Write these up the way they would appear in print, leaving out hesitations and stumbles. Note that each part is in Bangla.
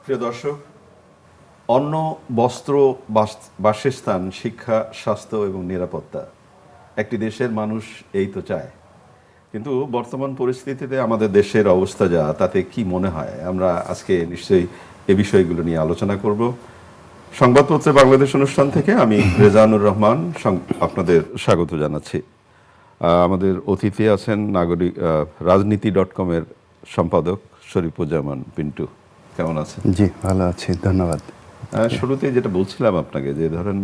প্রিয় দর্শক, অন্ন, বস্ত্র, বাসস্থান, শিক্ষা, স্বাস্থ্য এবং নিরাপত্তা একটি দেশের মানুষ এই তো চায়। কিন্তু বর্তমান পরিস্থিতিতে আমাদের দেশের অবস্থা যা, তাতে কি মনে হয়? আমরা আজকে নিশ্চয়ই এ বিষয়গুলো নিয়ে আলোচনা করব। সংবাদপত্রে বাংলাদেশ অনুষ্ঠান থেকে আমি রেজানুর রহমান আপনাদের স্বাগত জানাচ্ছি। আমাদের অতিথি আছেন রাজনীতি.com-এর সম্পাদক শরীফুজ্জামান পিন্টু। কেমন আছেন? জি, ভালো আছি, ধন্যবাদ। শুরুতে যেটা বলছিলাম আপনাকে, যে ধরেন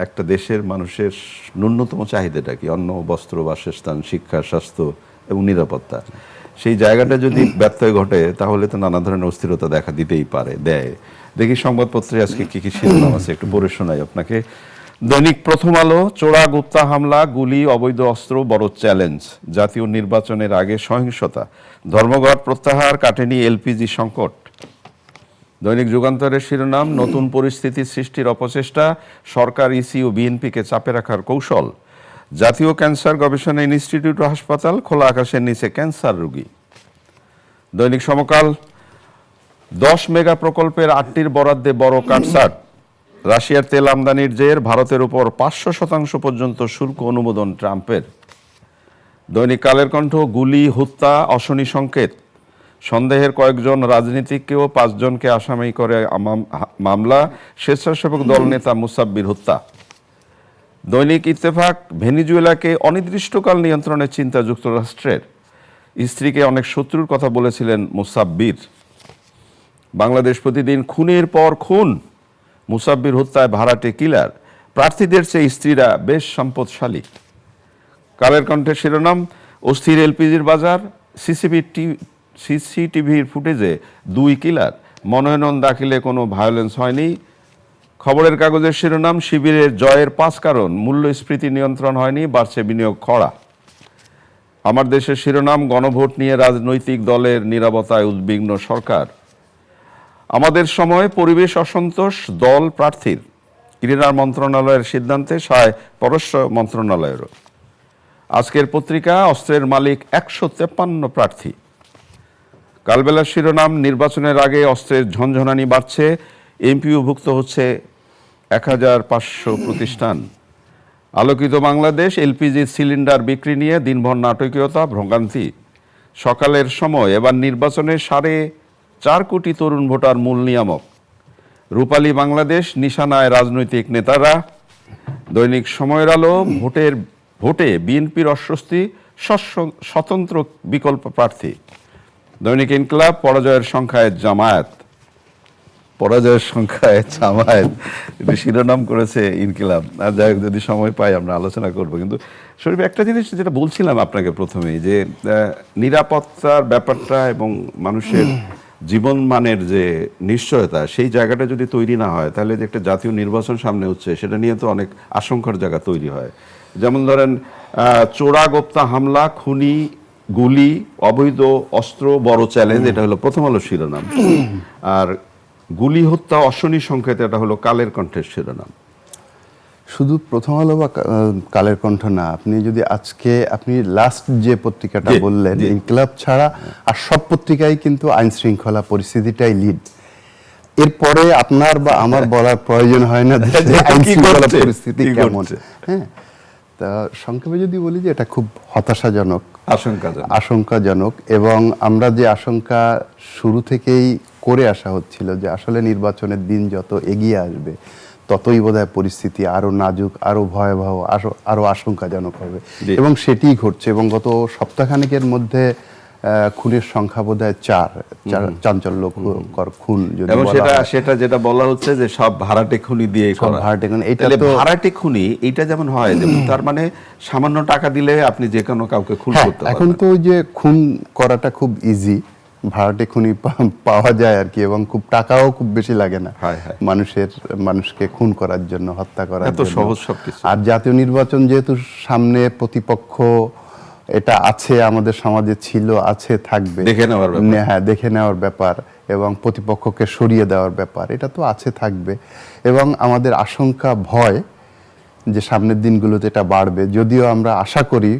একটা দেশের মানুষের ন্যূনতম চাহিদাটা কি? অন্ন, বস্ত্র, বাসস্থান, শিক্ষা, স্বাস্থ্য এবং নিরাপত্তা। সেই জায়গাটা যদি ব্যত্যয় ঘটে তাহলে তো নানা ধরনের অস্থিরতা দেখা দিতেই পারে, দেয়। দেখি সংবাদপত্রে আজকে কি কি শিরোনাম আছে, একটু পড়ে শোনাই আপনাকে। দৈনিক প্রথম আলো: চোরা গুপ্তা হামলা, গুলি, অবৈধ অস্ত্র বড় চ্যালেঞ্জ, জাতীয় নির্বাচনের আগে সহিংসতা, ধর্মঘট প্রত্যাহার, কাটেনি এলপিজি সংকট। দৈনিক যুগান্তরের শিরোনাম: নতুন পরিস্থিতি সৃষ্টির অপচেষ্টা, সরকার, ইসি ও বিএনপিকে চাপে রাখার কৌশল। জাতীয় ক্যান্সার গবেষণা ইনস্টিটিউট ও হাসপাতাল, খোলা আকাশের নিচে ক্যান্সার রোগী। দৈনিক সমকাল: 10 মেগা প্রকল্পের 8টির বরাদ্দে বড় কাটছাঁট, রাশিয়ার তেল আমদানির জের, ভারতের উপর 500% পর্যন্ত শুল্ক অনুমোদন ট্রাম্পের। দৈনিক কালের কণ্ঠ: গুলি, হত্যা, অশনি সংকেত, সন্দেহের কয়েকজন রাজনীতিককেও 5 জনকে আসামি করে মামলা, স্বেচ্ছাসেবক দল নেতা মুসাব্বির হত্যা। দৈনিক ইত্তেফাক: ভেনিজুয়েলাকে অনির্দিষ্টকাল নিয়ন্ত্রণের চিন্তা যুক্তরাষ্ট্রের, স্ত্রীকে অনেক শত্রুর কথা বলেছিলেন মুসাব্বির। বাংলাদেশ প্রতিদিন: খুনের পর খুন, মুসাব্বির হত্যায় ভাড়াটে কিলার, প্রার্থীদের চেয়ে স্ত্রীরা বেশ সম্পদশালী। কালের কণ্ঠের শিরোনাম: অস্থির এলপিজির বাজার, সিসিটিভির ফুটেজে 2 কিলার, মনোনয়ন দাখিলে কোনো ভায়োলেন্স হয়নি। খবরের কাগজের শিরোনাম: শিবিরের জয়ের 5 কারণ, মূল্যস্ফীতি নিয়ন্ত্রণ হয়নি, বাড়ছে বিনিয়োগ খরা। আমার দেশের শিরোনাম: গণভোট নিয়ে রাজনৈতিক দলের নীরবতায় উদ্বিগ্ন সরকার। আমাদের সময়: পরিবেশ অসন্তোষ দল প্রার্থীর, ক্রীড়া মন্ত্রণালয়ের সিদ্ধান্তে সায় পররাষ্ট্র মন্ত্রণালয়েরও। আজকের পত্রিকা: অস্ত্রের মালিক 153 প্রার্থী। কালবেলার শিরোনাম: নির্বাচনের আগে অস্ত্রের ঝনঝনানি বাড়ছে, এমপিওভুক্ত হচ্ছে 1500 প্রতিষ্ঠান। আলোকিত বাংলাদেশ: এলপিজি সিলিন্ডার বিক্রি নিয়ে দিনভর নাটকীয়তা, ভোগান্তি। সকালের সময়: এবার নির্বাচনে 4.5 কোটি তরুণ ভোটার মূল নিয়ামক। রূপালী বাংলাদেশ: নিশানায় রাজনৈতিক নেতারা। দৈনিক সময়ের আলো: ভোটে বিএনপির অস্বস্তি, স্বতন্ত্র বিকল্প প্রার্থী। দৈনিক ইনকিলাব: পরাজয়ের সংখ্যায় জামায়াত। এটা শিরোনাম করেছে ইনকিলাব। আর যাই হোক, যদি সময় পাই আমরা আলোচনা করব। কিন্তু শরীফ, একটা জিনিস যেটা বলছিলাম আপনাকে প্রথমেই, যে নিরাপত্তার ব্যাপারটা এবং মানুষের জীবন মানের যে নিশ্চয়তা, সেই জায়গাটা যদি তৈরি না হয়, তাহলে যে একটা জাতীয় নির্বাচন সামনে হচ্ছে, সেটা নিয়ে তো অনেক আশঙ্কার জায়গা তৈরি হয়। যেমন ধরেন, চোরা গোপ্তা হামলা, খুনি, গুলি, অবৈধ অস্ত্র বড় চ্যালেঞ্জ, এটা হলো প্রথম আলো শিরোনাম। আর গুলি, হত্যা, অশনি সংকেত, এটা হলো কালের কণ্ঠের শিরোনাম। শুধু প্রথম আলো বা কালের কণ্ঠ না, আপনি যদি আজকে আপনি লাস্ট যে পত্রিকাটা বললেন, ইনকিলাব ছাড়া আর সব পত্রিকাই কিন্তু আইন শৃঙ্খলা পরিস্থিতিটাই লিড। এরপরে আপনার বা আমার বলার প্রয়োজন হয় না যে আইন শৃঙ্খলা পরিস্থিতি কেমন। হ্যাঁ, তা সংক্ষেপে যদি বলি যে এটা খুব হতাশাজনক, আশঙ্কাজনক। এবং আমরা যে আশঙ্কা শুরু থেকেই করে আসা হচ্ছিল যে আসলে নির্বাচনের দিন যত এগিয়ে আসবে, ততই বোধহয় পরিস্থিতি আরো নাজুক, আরো ভয়াবহ, আরো আশঙ্কাজনক হবে, এবং সেটিই ঘটছে। এবং গত সপ্তাহখানেকের মধ্যে খুনের সংখ্যা বোধহয় 4 চাঞ্চল্যকর খুন। এবং সেটা যেটা বলা হচ্ছে যে সব ভাড়াটে খুনি দিয়ে করা। ভাড়াটে খুনি এইটা যেমন হয়, তার মানে সামান্য টাকা দিলে আপনি যে কোনো কাউকে খুন করতে পারবেন। এখন তো ওই যে খুন করাটা খুব ইজি, ভাড়াটে খুনি পাওয়া যায় আর কি, এবং খুব টাকাও খুব বেশি লাগে না মানুষকে খুন করার জন্য, হত্যা করার জন্য। সহজ সবকিছু। আর জাতীয় নির্বাচন যেহেতু সামনে, প্রতিপক্ষ এটা আছে, আমাদের সমাজে ছিল, আছে, থাকবে, দেখে নেওয়ার ব্যাপার এবং প্রতিপক্ষকে সরিয়ে দেওয়ার ব্যাপার, এটা তো আছে, থাকবে। এবং আমাদের আশঙ্কা, ভয় যে সামনের দিনগুলোতে এটা বাড়বে। যদিও আমরা আশা করি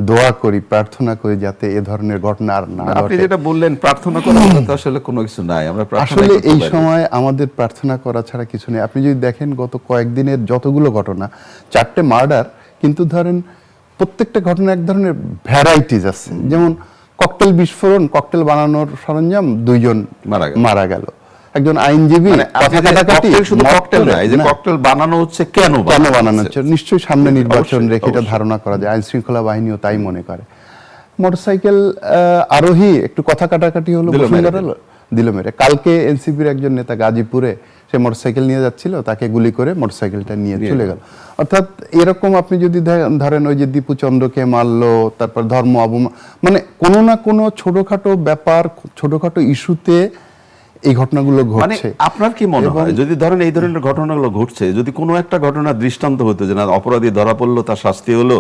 দোয়া করি, প্রার্থনা করি যাতে এ ধরনের ঘটনা আর না আপনি ঘটে। যেটা বললেন প্রার্থনা করার মতো আসলে কোনো কিছু নাই, আমরা প্রার্থনা আসলে করতে এই পারি। সময় আমাদের প্রার্থনা করা ছাড়া কিছু নেই। আপনি যদি দেখেন গত কয়েকদিনের যতগুলো ঘটনা, 4টে মার্ডার, কিন্তু ধরেন প্রত্যেকটা ঘটনা এক ধরনের ভ্যারাইটিস আছে। যেমন ককটেল বিস্ফোরণ, ককটেল বানানোর সরঞ্জাম, 2 জন মারা গেল। একজন আইনজীবী, মানে আপনি যে ককটেল শুধু ককটেল না, এই যে ককটেল বানানো হচ্ছে কেন বানানো হচ্ছে, নিশ্চয়ই সামনে নির্বাচন অবশ্যই, রেখে এটা অবশ্যই। ধারণা করা যায়। আইন শৃঙ্খলা বাহিনীও তাই মনে করে। মোটরসাইকেল আরোহী একটু কথা কাটাকাটি হলো, দিল মেরে বসুন্ধরা দিল মেরে। কালকে এনসিপির একজন নেতা গাজীপুরে সে মোটরসাইকেল নিয়ে যাচ্ছিল, তাকে গুলি করে মোটরসাইকেলটা নিয়ে চলে গেল। অর্থাৎ এরকম আপনি যদি ধরেন ওই যে দীপু চন্দ্রকে মারলো, তারপর ধর্ম অবমান, মানে কোনো না কোনো ছোটখাটো ব্যাপার, ছোটখাটো ইস্যুতে এই ঘটনাগুলো মানে ঘটছে। আপনার কি মনে হয় যদি ধরেন এই ধরনের ঘটনাগুলো ঘটছে, যদি কোনো একটা ঘটনা দৃষ্টান্ত হতো যে না অপরাধী ধরা পড়লো, তার শাস্তি হলো,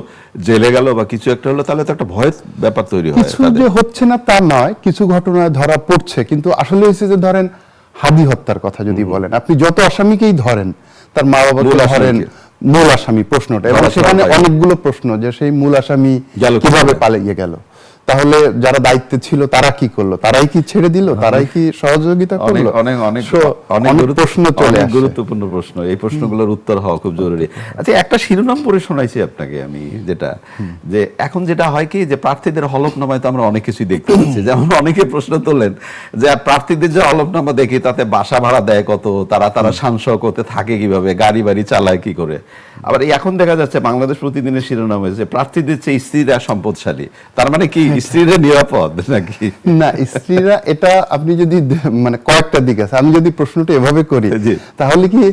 জেলে গেল বা কিছু একটা হলো, তাহলে তো একটা ভয়ের ব্যাপার তৈরি হয়। কিছু যে হচ্ছে না তা নয়, কিছু ঘটনায় ধরা পড়ছে, কিন্তু আসলে হচ্ছে যে ধরেন হাদি হত্যার কথা যদি বলেন, আপনি যত আসামিকেই ধরেন, তার মা বাবাকে ধরেন, মূল আসামি প্রশ্নটা, এবং সেখানে অনেকগুলো প্রশ্ন যে সেই মূল আসামি কিভাবে পালিয়ে গেল, তাহলে যারা দায়িত্বে ছিল তারা কি করলো, তারাই কি ছেড়ে দিল, তারাই কি সহযোগিতা করলো? অনেক প্রশ্ন চলে আসে, গুরুত্বপূর্ণ প্রশ্ন। এই প্রশ্নগুলোর উত্তর হওয়া খুব জরুরি। আচ্ছা, একটা শিরোনাম পড়ে শোনাইছি আপনাকে আমি, যেটা যে এখন যেটা হয় কি যে প্রার্থীদের হলফনামায় তো আমরা অনেক কিছুই দেখতে পাচ্ছি। যেমন অনেকে প্রশ্ন তোলেন যে প্রার্থীদের যে হলফনামা দেখি তাতে বাসা ভাড়া দেয় কত, তারা শানসক হতে থাকে কিভাবে, গাড়ি বাড়ি চালায় কি করে। আবার এখন দেখা যাচ্ছে বাংলাদেশ প্রতিদিনের শিরোনামে যে প্রার্থীদের চেয়ে স্ত্রীরা সম্পদশালী, তার মানে কি স্ত্রীরা নিরাপদ নাকি? না, স্ত্রীরা, এটা আপনি যদি মানে কয়েকটা দিক আছে, আমি যদি প্রশ্নটা এভাবে করি তাহলে কি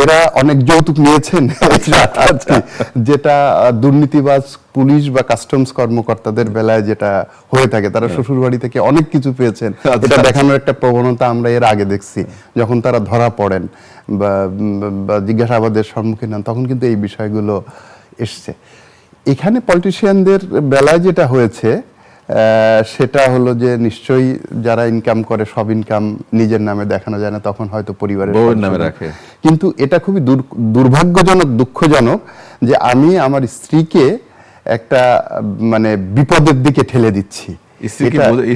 এরা অনেক যৌতুক নিয়েছেন, যেটা দুর্নীতিবাজ পুলিশ বা কাস্টমস কর্মকর্তাদের বেলায় যেটা হয়ে থাকে, তারা শ্বশুর বাড়ি থেকে অনেক কিছু পেয়েছেন, এটা দেখানোর একটা প্রবণতা আমরা এর আগে দেখছি। যখন তারা ধরা পড়েন বা জিজ্ঞাসাবাদের সম্মুখীন হন, তখন কিন্তু এই বিষয়গুলো এসছে। এখানে পলিটিশিয়ানদের বেলায় যেটা হয়েছে সেটা হলো যে নিশ্চয়ই যারা ইনকাম করে সব ইনকাম নিজের নামে দেখানো যায় না, তখন হয়তো পরিবারের নামে রাখে। কিন্তু এটা খুবই দুর্ভাগ্যজনক, দুঃখজনক যে আমি আমার স্ত্রীকে একটা মানে বিপদের দিকে ঠেলে দিচ্ছি।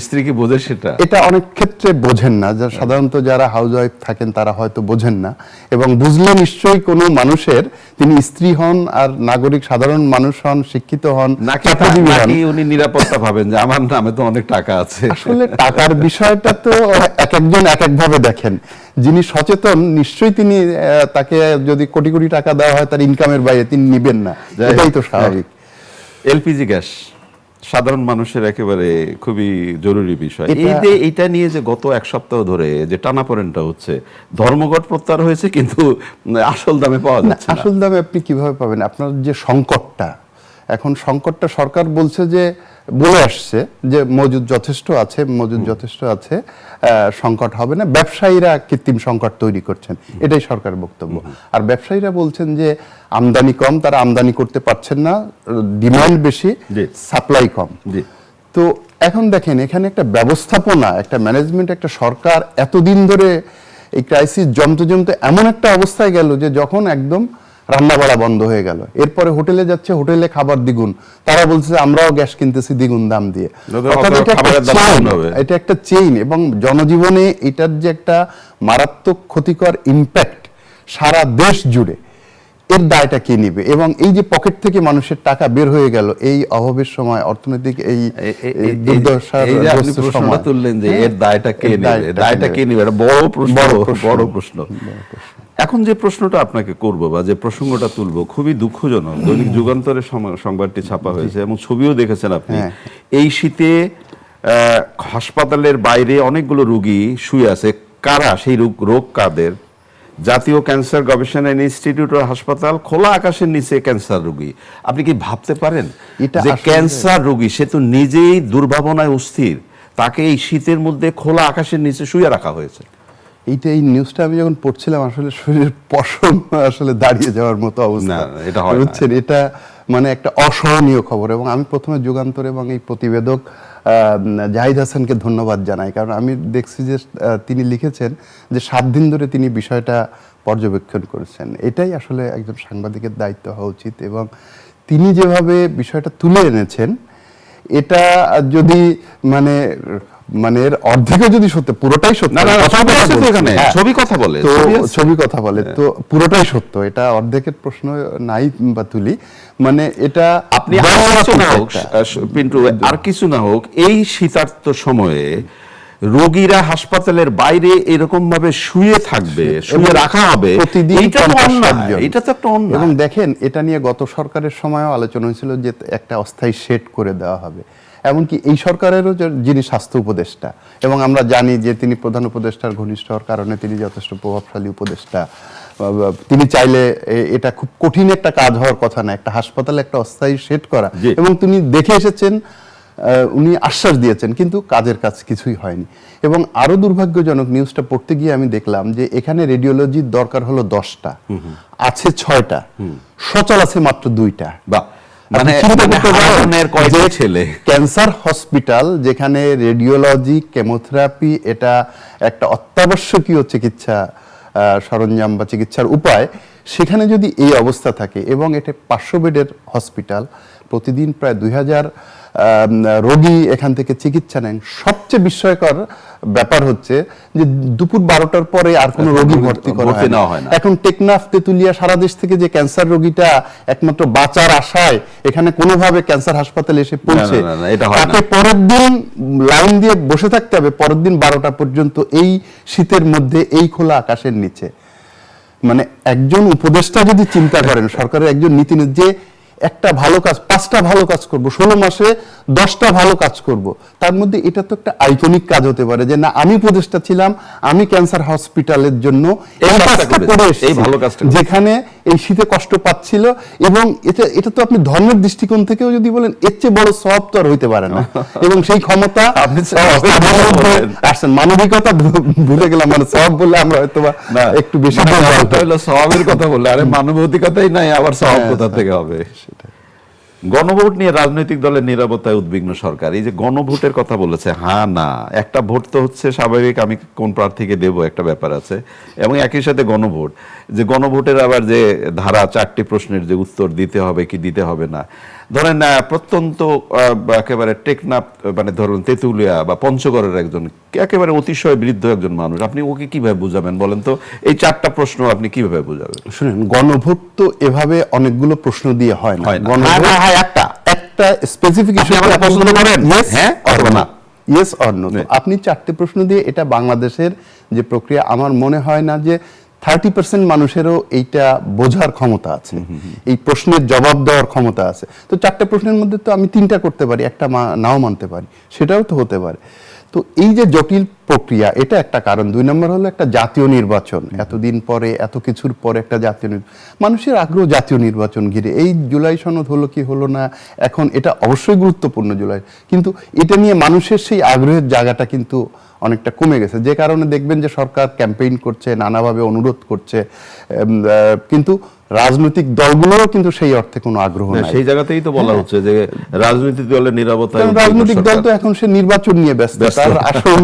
স্ত্রী কি বোঝে সেটা? এটা অনেক ক্ষেত্রে বোঝেন না, সাধারণত যারা হাউসওয়াইফ থাকেন তারা হয়তো বোঝেন না, এবং বুঝলে নিশ্চয়ই কোনো মানুষের, তিনি স্ত্রী হন আর নাগরিক সাধারণ মানুষ হন, শিক্ষিত হন, নাকি উনি নিরাপত্তা ভাবেন যে আমার নামে তো অনেক টাকা আছে। আসলে টাকার বিষয়টা তো এক একজন এক এক ভাবে দেখেন। যিনি সচেতন নিশ্চয়ই তিনি, তাকে যদি কোটি কোটি টাকা দেওয়া হয় তার ইনকামের বাইরে তিনি নিবেন না, এটাই তো স্বাভাবিক। এলপিজি গ্যাস সাধারণ মানুষের একেবারে খুবই জরুরি বিষয়। এইটা নিয়ে যে গত এক সপ্তাহ ধরে যে টানাপোড়েনটা হচ্ছে, ধর্মঘট প্রত্যাহার হয়েছে কিন্তু আসল দামে পাওয়া যাচ্ছে না। আসল দামে আপনি কিভাবে পাবেন? আপনার যে সংকটটা, এখন সংকটটা সরকার বলছে যে, বলে আসছে যে মজুদ যথেষ্ট আছে, সংকট হবে না। ব্যবসায়ীরা কৃত্রিম সংকট তৈরি করছেন, এটাই সরকারের বক্তব্য। আর ব্যবসায়ীরা বলছেন যে আমদানি কম, তারা আমদানি করতে পারছেন না, ডিমান্ড বেশি, সাপ্লাই কম। তো এখন দেখেন এখানে একটা ব্যবস্থাপনা, একটা ম্যানেজমেন্ট, একটা সরকার এতদিন ধরে এই ক্রাইসিস জমতে এমন একটা অবস্থায় গেল যে যখন একদম রান্না বাড়া বন্ধ হয়ে গেল, এরপরে হোটেলে যাচ্ছে, হোটেলে খাবার দ্বিগুণ, তারা বলছে আমরাও গ্যাস কিনতেছি দ্বিগুণ দাম দিয়ে। এটা একটা চেইন, এবং জনজীবনে এটার যে একটা মারাত্মক ক্ষতিকর ইম্প্যাক্ট সারা দেশ জুড়ে, এর দায়টা কে নিবে? এবং এই যে পকেট থেকে মানুষের টাকা বের হয়ে গেল এই অভাবের সময়, অর্থনৈতিক এই প্রশ্নটা তুললেন যে এর দায়টা কে নেবে, দায়টা কে নেবে, এটা বড় প্রশ্ন। এখন যে প্রশ্নটা আপনাকে করব বা যে প্রসঙ্গটা তুলবো খুবই দুঃখজনক। দৈনিক যুগান্তরের সংবাদটি ছাপা হয়েছে এবং ছবিও দেখেছেন আপনি। এই শীতে হাসপাতালের বাইরে অনেকগুলো রোগী শুয়ে আছে। কারা সেই রোগ কাদের? জাতীয় ক্যান্সার গবেষণা ইনস্টিটিউট ও হাসপাতাল, খোলা আকাশের নিচে ক্যান্সার রোগী। আপনি কি ভাবতে পারেন যে ক্যান্সার রোগী, সে তো নিজেই দুর্ভাবনায় অস্থির, তাকে এই শীতের মধ্যে খোলা আকাশের নিচে শুয়ে রাখা হয়েছে? এই নিউজটা আমি যখন পড়ছিলাম আসলে শরীরের পশম আসলে দাঁড়িয়ে যাওয়ার মতো অবস্থা। বুঝছেন, এটা মানে একটা অসহনীয় খবর। এবং আমি প্রথমে যুগান্তর এবং এই প্রতিবেদক জাহিদ হাসানকে ধন্যবাদ জানাই, কারণ আমি দেখছি যে তিনি লিখেছেন যে 7 দিন ধরে তিনি বিষয়টা পর্যবেক্ষণ করেছেন। এটাই আসলে একজন সাংবাদিকের দায়িত্ব হওয়া উচিত। এবং তিনি যেভাবে বিষয়টা তুলে এনেছেন এটা যদি মানে মানে এর অর্ধেকও যদি সত্য, পুরোটাই সত্য, না, সবই আছে তো এখানে, হ্যাঁ। ছবি কথা বলে, তো ছবি আছে। ছবি কথা বলে, তো পুরোটাই সত্য, এটা অর্ধেকের প্রশ্ন নাই বা তুলি, মানে এটা আপনি আর কিছু না হোক পিন্টু, আর কিছু না হোক, এই শীতার্ত সময়ে রোগীরা হাসপাতালের বাইরে এরকম ভাবে শুয়ে থাকবে, শুয়ে রাখা হবে, প্রতিদিন এইটা তো 50 অন্যায়, জন। এটা তো একটা অন্যায়। এবং দেখেন, এটা নিয়ে গত সরকারের সময়ও আলোচনা হয়েছিল যে একটা অস্থায়ী শেড করে দেওয়া হবে। এমনকি এই সরকারেরও যিনি স্বাস্থ্য উপদেষ্টা, এবং আমরা জানি যে তিনি প্রধান উপদেষ্টার ঘনিষ্ঠ হওয়ার কারণে তিনি যথেষ্ট প্রভাবশালী উপদেষ্টা, তিনি চাইলে এটা খুব কঠিন একটা কাজ হওয়ার কথা না, একটা হাসপাতালে একটা অস্থায়ী শেড করা, জি। এবং তিনি দেখে এসেছেন, উনি আশ্বাস দিয়েছেন, কিন্তু কাজের কাজ কিছুই হয়নি। এবং আরো দুর্ভাগ্যজনক, নিউজটা পড়তে গিয়ে আমি দেখলাম যে এখানে রেডিওলজির দরকার হলো 10টা, আছে 6টা, সচল আছে মাত্র 2টা। বাহ, মানে হারানের কয়টা ছেলে। ক্যান্সার হসপিটাল যেখানে রেডিওলজি, কেমোথেরাপি এটা একটা অত্যাবশ্যকীয় চিকিৎসা সরঞ্জাম বা চিকিৎসার উপায়, সেখানে যদি এই অবস্থা থাকে, এবং এটা 500 বেডের হসপিটাল, প্রতিদিন প্রায় 2000 রোগী এখান থেকে চিকিৎসা নেন। সবচেয়ে বিস্ময়কর ব্যাপার হচ্ছে যে দুপুর 12টার পরে আর কোনো রোগী ভর্তি করা হয় না। এখন টেকনাফ, তেতুলিয়া, সারা দেশ থেকে যে ক্যান্সার রোগীটা একমাত্র বাঁচার আশায় এখানে কোনোভাবে ক্যান্সার হাসপাতালে এসে পৌঁছে, তাকে পরের দিন লাইন দিয়ে বসে থাকতে হবে, পরের দিন 12টা পর্যন্ত, এই শীতের মধ্যে, এই খোলা আকাশের নিচে। মানে একজন উপদেষ্টা যদি চিন্তা করেন, সরকারের একজন নীতি যে একটা ভালো কাজ, 5টা ভালো কাজ করব, 16 মাসে 10টা ভালো কাজ করব, তার মধ্যে এটা তো একটা আইকনিক কাজ হতে পারে যে না, আমি উপদেষ্টা ছিলাম, আমি ক্যান্সার হসপিটালের জন্য এই কাজটা করে এসেছি, যেখানে এই শীতে কষ্ট পাচ্ছিল। এবং এটা তো আপনি ধর্মের দৃষ্টিকোণ থেকেও যদি বলেন, এর চেয়ে বড় সওয়াব তো আর হইতে পারে না। এবং সেই ক্ষমতা আসছেন, মানবিকতা ভুলে গেলাম, মানে সওয়াব বললে আমরা হয়তো একটু বেশি সওয়াবের কথা বললে, আরে মানবিকতাই নাই, আবার সওয়াব কোথা থেকে হবে? গণভোট নিয়ে রাজনৈতিক দলের নিরাপত্তায় উদ্বিগ্ন সরকার। এই যে গণভোটের কথা বলেছে, হ্যাঁ না, একটা ভোট তো হচ্ছে স্বাভাবিক, আমি কোন প্রার্থীকে দেব একটা ব্যাপার আছে, এবং একই সাথে গণভোট, যে গণভোটের আবার যে ধারা 4টি প্রশ্নের যে উত্তর দিতে হবে কি দিতে হবে না, ধরেন প্রত্যন্ত একেবারে টেকনাফ, মানে ধরুন তেঁতুলিয়া বা পঞ্চগড়ের একজন একেবারে অতিশয় বৃদ্ধ একজন মানুষ, আপনি ওকে কিভাবে বুঝাবেন বলেন তো? এই 4টা প্রশ্ন আপনি কিভাবে বুঝাবেন? শুনেন, গণভোট তো এভাবে অনেকগুলো প্রশ্ন দিয়ে হয় না। একটা স্পেসিফিকেশন পছন্দ করেন, হ্যাঁ অথবা না, ইয়েস অর নো। আপনি 4টে প্রশ্ন দিয়ে এটা বাংলাদেশের যে প্রক্রিয়া, আমার মনে হয় না যে 30% মানুষেরও এইটা বোঝার ক্ষমতা আছে, এই প্রশ্নের জবাব দেওয়ার ক্ষমতা আছে। তো 4টে প্রশ্নের মধ্যে তো আমি 3টা করতে পারি, একটা নাও মানতে পারি, সেটাও তো হতে পারে। তো এই যে জটিল প্রক্রিয়া, এটা একটা কারণ। 2 নম্বর হলো একটা জাতীয় নির্বাচন, এতদিন পরে, এত কিছুর পরে একটা জাতীয় মানুষের আগ্রহ জাতীয় নির্বাচন ঘিরে। এই জুলাই সনদ হলো কি হলো না, এখন এটা অবশ্যই গুরুত্বপূর্ণ জুলাই, কিন্তু এটা নিয়ে মানুষের সেই আগ্রহের জায়গাটা কিন্তু অনেকটা কমে গেছে, যে কারণে দেখবেন যে সরকার ক্যাম্পেইন করছে, নানাভাবে অনুরোধ করছে, কিন্তু রাজনৈতিক দলগুলোরও কিন্তু সেই অর্থে কোনো আগ্রহ নাই। সেই জায়গাতেই তো বলা হচ্ছে যে রাজনৈতিক দলের নিরাপত্তা, রাজনৈতিক দল তো এখন সে নির্বাচন নিয়ে ব্যস্ত, তার আসন,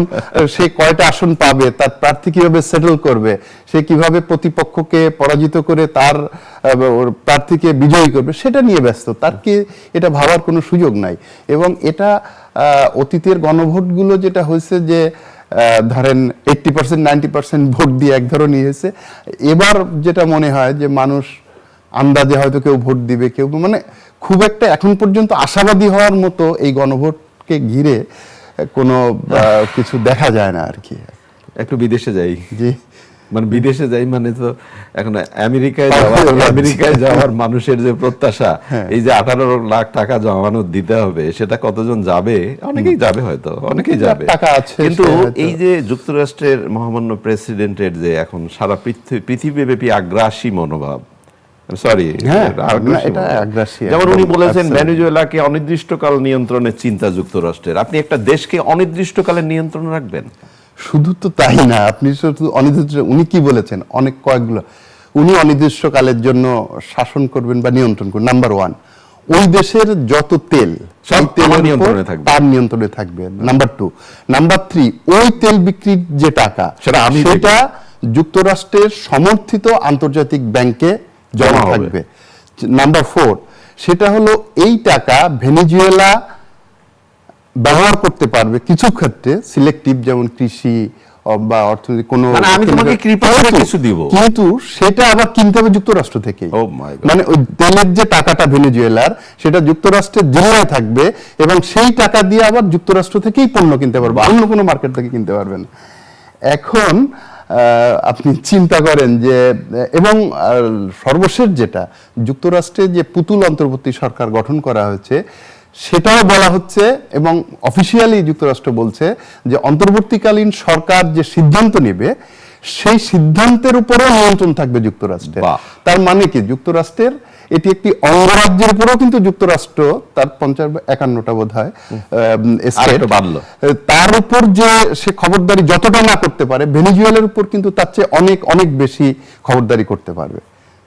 সে কয়টা আসন পাবে, তার প্রার্থী কিভাবে সেটেল করবে, সে কিভাবে প্রতিপক্ষকে পরাজিত করে তার প্রার্থীকে বিজয়ী করবে, সেটা নিয়ে ব্যস্ত, তার কি এটা ভাবার কোনো সুযোগ নাই। এবং এটা অতীতের গণভোটগুলো যেটা হয়েছে যে ধরেন 80% 90% ভোট দিয়ে এক ধরনের হয়েছে, এবার যেটা মনে হয় যে মানুষ আন্দাজে হয়তো কেউ ভোট দিবে, কেউ মানে খুব একটা এখন পর্যন্ত আশাবাদী হওয়ার মতো এই গণভোটকে ঘিরে কোনো কিছু দেখা যায় না আর কি। একটু বিদেশে যাই, জি, মানে বিদেশে যাই মানে তো এখন আমেরিকায় যাওয়ার মানুষের যে প্রত্যাশা, এই যে 18 লাখ টাকা জমানো দিতে হবে, সেটা কতজন যাবে? অনেকেই যাবে, হয়তো অনেকেই যাবে, কিন্তু এই যে যুক্তরাষ্ট্রের মহামান্য প্রেসিডেন্টের যে এখন সারা পৃথিবীব্যাপী আগ্রাসী মনোভাব, যেমন উনি বলেছেন ভেনেজুয়েলাকে অনির্দিষ্টকাল নিয়ন্ত্রণের চিন্তা যুক্তরাষ্ট্রের। আপনি একটা দেশকে অনির্দিষ্টকালের নিয়ন্ত্রণ রাখবেন? শুধু তো তাই না, আপনি শুধু অনির্দিষ্ট, উনি কি বলেছেন অনেক কয়েকগুলো, উনি অনির্দিষ্টকালের জন্য শাসন করবেন বা নিয়ন্ত্রণ করবেন। নাম্বার 1, ওই দেশের যত তেল সব নিয়ন্ত্রণে থাকবে, তার নিয়ন্ত্রণে থাকবে। নাম্বার 2, নাম্বার 3, ওই তেল বিক্রির যে টাকা সেটা যুক্তরাষ্ট্রের সমর্থিত আন্তর্জাতিক ব্যাংকে জমা থাকবে। নাম্বার 4, সেটা হলো এই টাকা ভেনেজুয়েলা ব্যবহার করতে পারবে কিছু ক্ষেত্রে সিলেক্টিভ, যেমন কৃষি বা অর্থনৈতিক কোনো, মানে আমি তোমাকে কৃপা করে কিছু দিব, কিন্তু সেটা আবার কিনতে হবে যুক্তরাষ্ট্র থেকেই। Oh my God! মানে ওই তেলের যে টাকাটা ভেনেজুয়েলার, সেটা যুক্তরাষ্ট্রের জিম্মায় থাকবে এবং সেই টাকা দিয়ে আবার যুক্তরাষ্ট্র থেকেই পণ্য কিনতে পারবে, অন্য কোনো মার্কেট থেকে কিনতে পারবেন। এখন আপনি চিন্তা করেন যে, এবং সর্বশেষ যেটা, যুক্তরাষ্ট্রে যে পুতুল অন্তর্বর্তী সরকার গঠন করা হয়েছে, সেটাও বলা হচ্ছে এবং অফিসিয়ালি যুক্তরাষ্ট্র বলছে যে অন্তর্বর্তীকালীন সরকার যে সিদ্ধান্ত নেবে সেই সিদ্ধান্তের উপরেও নিয়ন্ত্রণ থাকবে যুক্তরাষ্ট্রের। বাহ। তার মানে কি, যুক্তরাষ্ট্রের এটি একটি অঙ্গরাজ্যের উপরেও কিন্তু যুক্তরাষ্ট্র তার 51টা বোধ হয় আরেকটু বাড়লো। তার উপর যে সে খবরদারি যতটা না করতে পারে, ভেনেজুয়েলার উপর কিন্তু তার চেয়ে অনেক অনেক বেশি খবরদারি করতে পারবে।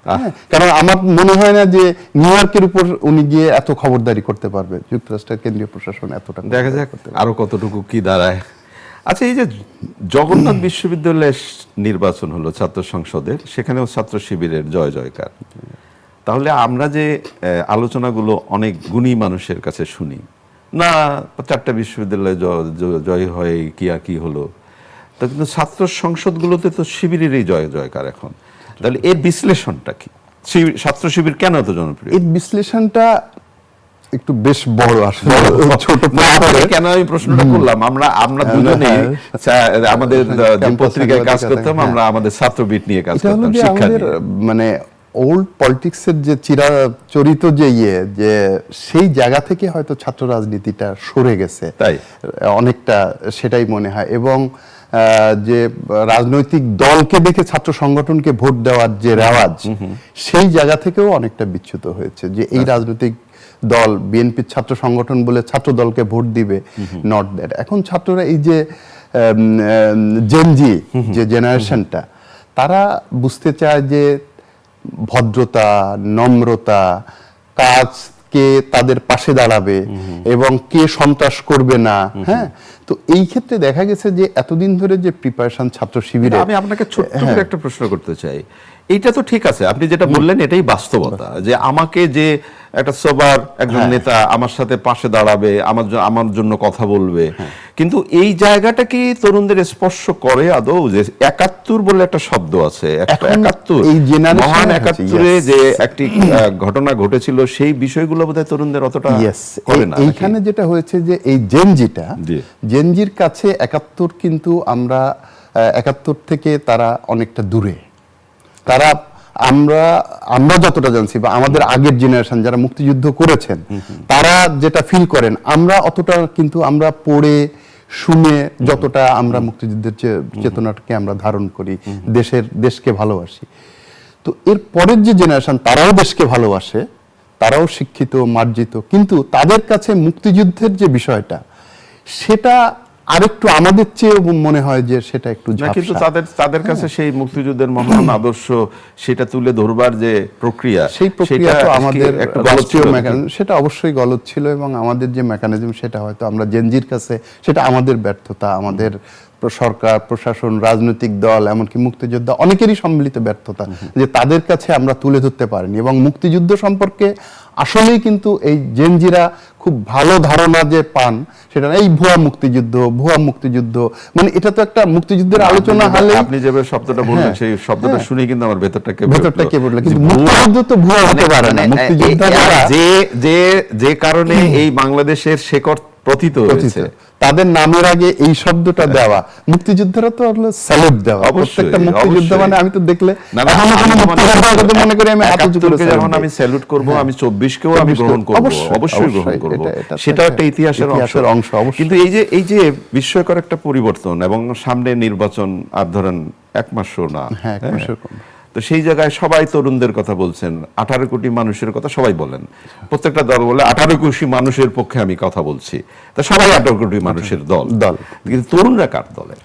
হ্যাঁ, কারণ আমার মনে হয় না যে নিউ ইয়র্কের উপর উনি গিয়ে এত খবরদারি করতে পারবে, যুক্তরাষ্ট্রের কেন্দ্রীয় প্রশাসন এতটা দেখা যাক আরো কতটুকু কি দাঁড়ায়। আচ্ছা, এই যে জগন্নাথ বিশ্ববিদ্যালয়ের নির্বাচন হলো ছাত্র সংসদের, সেখানেও ছাত্র শিবিরের জয় জয়কার। তাহলে আমরা যে আলোচনাগুলো অনেক গুণী মানুষের কাছে শুনি না, 4টা বিশ্ববিদ্যালয়ে জয় হয় কি আর কি হলো, তা কিন্তু ছাত্র সংসদগুলোতে তো শিবিরেরই জয় জয়কার এখন। তাহলে এর বিশ্লেষণটা কি? ছাত্র শিবির কেন এত জনপ্রিয়? এই বিশ্লেষণটা একটু বেশ বড়, আসলে ছোট কেন আমি প্রশ্নটা করলাম, আমরা দুজনেই আমাদের যে পত্রিকায় কাজ করতাম, আমরা আমাদের ছাত্রবিদ নিয়ে কাজ করতাম, শিক্ষা নিয়ে। মানে ওল্ড পলিটিক্সের যে চিরাচরিত যে যে সেই জায়গা থেকে হয়তো ছাত্র রাজনীতিটা সরে গেছে, তাই অনেকটা সেটাই মনে হয়। এবং যে রাজনৈতিক দলকে দেখে ছাত্র সংগঠনকে ভোট দেওয়ার যে রেওয়াজ, সেই জায়গা থেকেও অনেকটা বিচ্যুত হয়েছে, যে এই রাজনৈতিক দল বিএনপির ছাত্র সংগঠন বলে ছাত্র দলকে ভোট দিবে, নট দ্যাট। এখন ছাত্ররা এই যে জেনজি যে জেনারেশনটা, তারা বুঝতে চায় যে ভদ্রতা, নম্রতা, কাজকে তাদের পাশে দাঁড়াবে এবং কে সন্ত্রাস করবে না। হ্যাঁ, তো এই ক্ষেত্রে দেখা গেছে যে এতদিন ধরে যে প্রিপারেশন ছাত্র শিবিরে, আমি আপনাকে ছোট্ট করে একটা প্রশ্ন করতে চাই। এইটা তো ঠিক আছে, আপনি যেটা বললেন এটাই বাস্তবতা, যে আমাকে যে একটা সোবার একজন নেতা আমার সাথে পাশে দাঁড়াবে, আমার জন্য কথা বলবে, কিন্তু এই জায়গাটা কি তরুণদের স্পর্শ করে আদৌ? যে 71 বলে একটা শব্দ আছে, একটা 71, এই মহান 71-এ যে একটি ঘটনা ঘটেছিল, সেই বিষয়গুলো বোধহয় তরুণদের অতটা করে না। এইখানে যেটা হয়েছে যে এই জেনজির কাছে 71 কিন্তু আমরা 71 থেকে তারা অনেকটা দূরে। তারা আমরা যতটা জানছি বা আমাদের আগের জেনারেশন যারা মুক্তিযুদ্ধ করেছেন, তারা যেটা ফিল করেন, আমরা অতটা কিন্তু আমরা পড়ে শুনে যতটা আমরা মুক্তিযুদ্ধের চেতনাটাকে আমরা ধারণ করি, দেশকে ভালোবাসি। তো এর পরের যে জেনারেশন, তারাও দেশকে ভালোবাসে, তারাও শিক্ষিত, মার্জিত, কিন্তু তাদের কাছে মুক্তিযুদ্ধের যে বিষয়টা, সেটা আরেকটু আমাদের চেয়ে মনে হয় যে সেটা একটু ঝাপসা। কিন্তু তাদের কাছে সেই মুক্তিযুদ্ধের মহান আদর্শ, সেটা তুলে ধরবার যে প্রক্রিয়া, সেই প্রক্রিয়া তো আমাদের রাষ্ট্রীয় মেকানিজম, সেটা অবশ্যই গলদ ছিল, এবং আমাদের যে মেকানিজম সেটা হয়তো আমরা জেনজির কাছে, সেটা আমাদের ব্যর্থতা, আমাদের সরকার, প্রশাসন, রাজনৈতিক দল, এমনকি মুক্তিযোদ্ধা অনেকেরই সম্মিলিত ব্যর্থতা, যে তাদের কাছে আমরা তুলে ধরতে পারিনি। এবং মুক্তিযুদ্ধ সম্পর্কে আসলেই কিন্তু এই জেনজিরা খুব ভালো ধারণা যে পান, সেটা এই ভুয়া মুক্তিযুদ্ধ, মানে এটা তো একটা মুক্তিযুদ্ধের আলোচনা হলে, আপনি যেভাবে শব্দটা বললেন, সেই শব্দটা শুনে কিন্তু আমার ভেতরটা কেবল, কিন্তু মুক্তিযুদ্ধ তো ভুয়া হতে পারে না। মুক্তিযোদ্ধা যে কারণে এই বাংলাদেশের শেকড় প্রথিত হয়েছে, তাদের নামের আগে এই শব্দটা দেওয়া, মুক্তিযোদ্ধারা তো হলো স্যালুট দেওয়া। প্রত্যেকটা মুক্তিযোদ্ধা মানে আমি তো দেখলে মনে করি আমি যখন আমি স্যালুট করব, আমি 24-কেও আমি গ্রহণ করব, অবশ্যই গ্রহণ করব, সেটা একটা ইতিহাসের অংশ। কিন্তু এই যে বিস্ময়কর একটা পরিবর্তন, এবং সামনে নির্বাচন আর ধরেন 1 মাসও না, তো সেই জায়গায় সবাই তরুণদের কথা বলছেন, 18 কোটি মানুষের কথা সবাই বলেন, প্রত্যেকটা দল বলে 18 কোটি মানুষের পক্ষে আমি কথা বলছি, তা সবাই 18 কোটি মানুষের দল, কিন্তু তরুণরা কার দলে?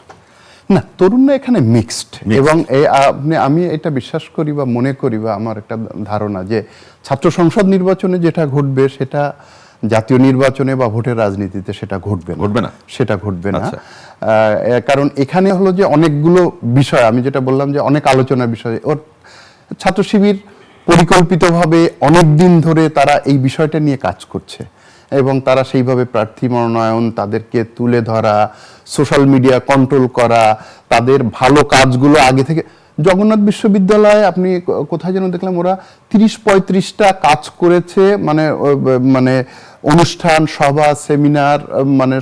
না, তরুণরা এখানে মিক্সড। এবং আমি এটা বিশ্বাস করি বা মনে করি, বা আমার একটা ধারণা, যে ছাত্র সংসদ নির্বাচনে যেটা ঘটবে, সেটা জাতীয় নির্বাচনে বা ভোটের রাজনীতিতে সেটা ঘটবে না। সেটা ঘটবে না, কারণ এখানে হলো যে অনেকগুলো বিষয়, আমি যেটা বললাম যে অনেক আলোচনার বিষয়, ওর ছাত্র শিবির পরিকল্পিতভাবে অনেক দিন ধরে তারা এই বিষয়টা নিয়ে কাজ করছে, এবং তারা সেইভাবে প্রার্থী মনোনয়ন, তাদেরকে তুলে ধরা, সোশ্যাল মিডিয়া কন্ট্রোল করা, তাদের ভালো কাজগুলো আগে থেকে। জগন্নাথ বিশ্ববিদ্যালয়ে আপনি কোথায় যেন দেখলাম ওরা 30-35টা কাজ করেছে, মানে অনুষ্ঠান, সভা, সেমিনার, মানে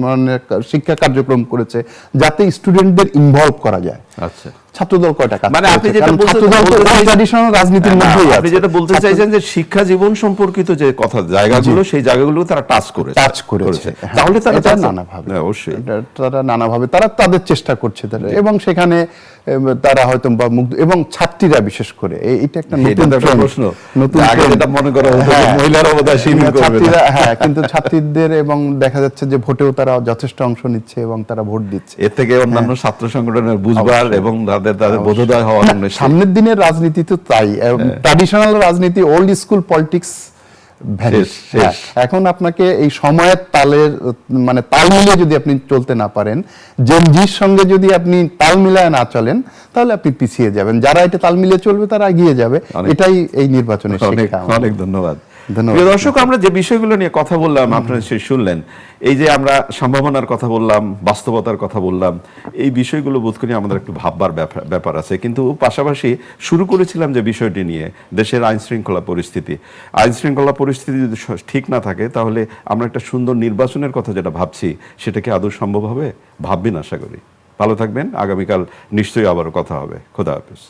মানে শিক্ষা কার্যক্রম করেছে যাতে স্টুডেন্টদের ইনভলভ করা যায়। আচ্ছা, ছাত্রদল কয়টা কাজ মানে আপনি করেছে? যেটা কারণ বলতে ছাত্রদল তো ট্র্যাডিশনাল রাজনীতির মধ্যেই আছে। আপনি যেটা বলতে চাইছেন যে শিক্ষা জীবন সম্পর্কিত যে কথা জায়গাগুলো, সেই জায়গাগুলো তারা টাচ করেছে। হ্যাঁ, তাহলে তারা এটা নানাভাবে, অবশ্যই তারা নানাভাবে তারা তাদের চেষ্টা করছে তারা, এবং সেখানে তারা হয়তো বা মুগ্ধ, এবং ছাত্রীরা বিশেষ করে এটা একটা নতুন প্রশ্ন। নতুন আগে যেটা মনে করা হতো যে মহিলারা বোধহয় শিবির করবে না। ছাত্রীরা, হ্যাঁ, কিন্তু ছাত্রীদের এবং দেখা যাচ্ছে যে ভোটেও তারা যথেষ্ট অংশ নিচ্ছে এবং তারা ভোট দিচ্ছে। এর থেকে অন্যান্য ছাত্র সংগঠনের বুঝবার এবং তাদের বোধোদয় হওয়ার অনেক বেশি। সামনের দিনের রাজনীতি তো তাই, ট্র্যাডিশনাল রাজনীতি, ওল্ড স্কুল পলিটিক্স ভ্যানিশ। এখন আপনাকে এই সময়ের তালের মানে তাল মিলিয়ে যদি আপনি চলতে না পারেন, জেনজির সঙ্গে যদি আপনি তাল মিলায় না চলেন, তাহলে আপনি পিছিয়ে যাবেন। যারা এটা তাল মিলিয়ে চলবে তারা এগিয়ে যাবে। এটাই এই নির্বাচনের শিক্ষা। অনেক ধন্যবাদ। প্রিয় দর্শক, আমরা যে বিষয়গুলো নিয়ে কথা বললাম আপনারা সেই শুনলেন। এই যে আমরা সম্ভাবনার কথা বললাম, বাস্তবতার কথা বললাম, এই বিষয়গুলো বোধ করি আমাদের একটু ভাববার ব্যাপার আছে। কিন্তু পাশাপাশি শুরু করেছিলাম যে বিষয়টি নিয়ে, দেশের আইন শৃঙ্খলা পরিস্থিতি যদি ঠিক না থাকে, তাহলে আমরা একটা সুন্দর নির্বাচনের কথা যেটা ভাবছি, সেটা কি আদৌ সম্ভব হবে? ভাববেন আশা করি। ভালো থাকবেন। আগামীকাল নিশ্চয়ই আবারও কথা হবে। খোদা হাফেজ।